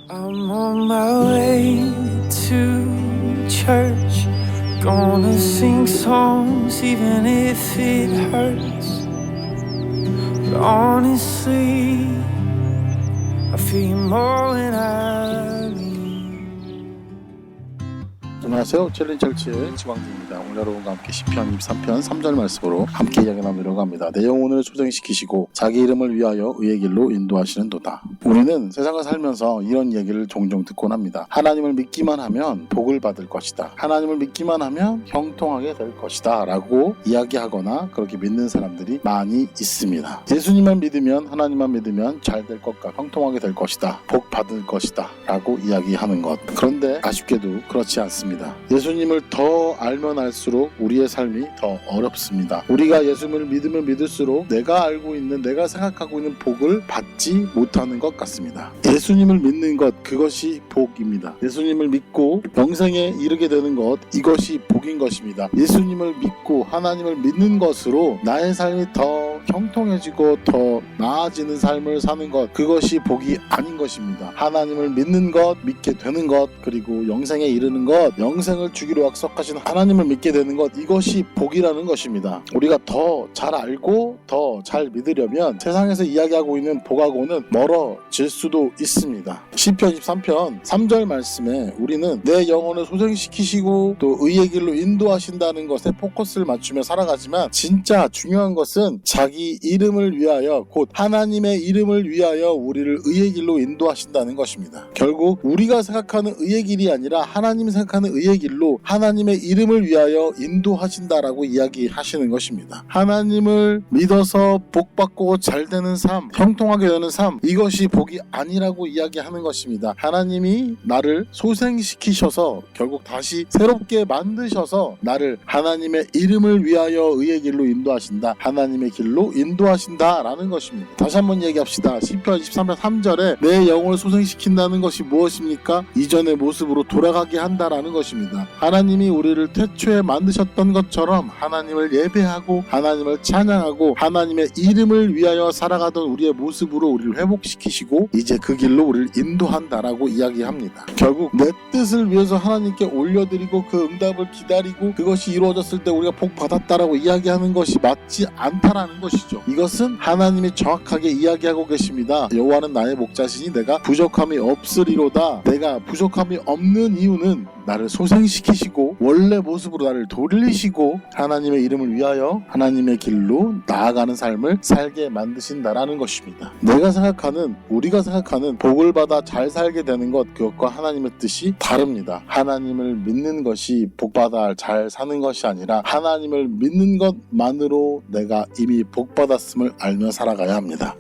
I'm on my way to church, gonna sing songs even if it hurts. But honestly, I feel you more when I leave. 안녕하세요. 챌린저치의 지광진입니다. 오늘 여러분과 함께 시편 23편 3절 말씀으로 함께 이야기 나누려고 합니다. 내 영혼을 소생시키시고 자기 이름을 위하여 의의 길로 인도하시는 도다. 우리는 세상을 살면서 이런 얘기를 종종 듣곤 합니다. 하나님을 믿기만 하면 복을 받을 것이다. 하나님을 믿기만 하면 형통하게 될 것이다 라고 이야기하거나 그렇게 믿는 사람들이 많이 있습니다. 예수님을 믿으면, 하나님만 믿으면 잘 될 것과 형통하게 될 것이다, 복 받을 것이다 라고 이야기하는 것. 그런데 아쉽게도 그렇지 않습니다. 예수님을 더 알면 알수록 우리의 삶이 더 어렵습니다. 우리가 예수님을 믿으면 믿을수록 내가 알고 있는, 내가 생각하고 있는 복을 받지 못하는 것 같습니다. 예수님을 믿는 것, 그것이 복입니다. 예수님을 믿고 영생에 이르게 되는 것, 이것이 복인 것입니다. 예수님을 믿고 하나님을 믿는 것으로 나의 삶이 더 형통해지고 더 나아지는 삶을 사는 것, 그것이 복이 아닌 것입니다. 하나님을 믿는 것, 믿게 되는 것, 그리고 영생에 이르는 것, 영생을 주기로 약속하신 하나님을 믿게 되는 것, 이것이 복이라는 것입니다. 우리가 더 잘 알고 더 잘 믿으려면 세상에서 이야기하고 있는 복하고는 멀어질 수도 있습니다. 시편 23편 3절 말씀에 우리는 내 영혼을 소생시키시고 또 의의 길로 인도하신다는 것에 포커스를 맞추며 살아가지만, 진짜 중요한 것은 자기 이름을 위하여, 곧 하나님의 이름을 위하여 우리를 의의 길로 인도하신다는 것입니다. 결국 우리가 생각하는 의의 길이 아니라 하나님이 생각하는 의의 길로 하나님의 이름을 위하여 인도하신다라고 이야기하시는 것입니다. 하나님을 믿어서 복받고 잘되는 삶, 형통하게 되는 삶, 이것이 복이 아니라고 이야기하는 것입니다. 하나님이 나를 소생시키셔서 결국 다시 새롭게 만드셔서 나를 하나님의 이름을 위하여 의의 길로 인도하신다, 하나님의 길로 인도하신다 라는 것입니다. 다시 한번 얘기합시다. 시편 23편 3절에 내 영혼을 소생시킨다는 것이 무엇입니까? 이전의 모습으로 돌아가게 한다라는 것입니다. 하나님이 우리를 태초에 만드셨던 것처럼 하나님을 예배하고 하나님을 찬양하고 하나님의 이름을 위하여 살아가던 우리의 모습으로 우리를 회복시키시고 이제 그 길로 우리를 인도한다라고 이야기합니다. 결국 내 뜻을 위해서 하나님께 올려드리고 그 응답을 기다리고 그것이 이루어졌을 때 우리가 복 받았다라고 이야기하는 것이 맞지 않다라는 것이죠. 이것은 하나님이 정확하게 이야기하고 계십니다. 여호와는 나의 목자시니 내가 부족함이 없으리로다. 내가 부족함이 없는 이유는 나를 소생시키시고 원래 모습으로 나를 돌리시고 하나님의 이름을 위하여 하나님의 길로 나아가는 삶을 살게 만드신다라는 것입니다. 내가 생각하는, 우리가 생각하는 복을 받아 잘 살게 되는 것, 그것과 하나님의 뜻이 다릅니다. 하나님을 믿는 것이 복받아 잘 사는 것이 아니라 하나님을 믿는 것만으로 내가 이미 복받았음을 알며 살아가야 합니다.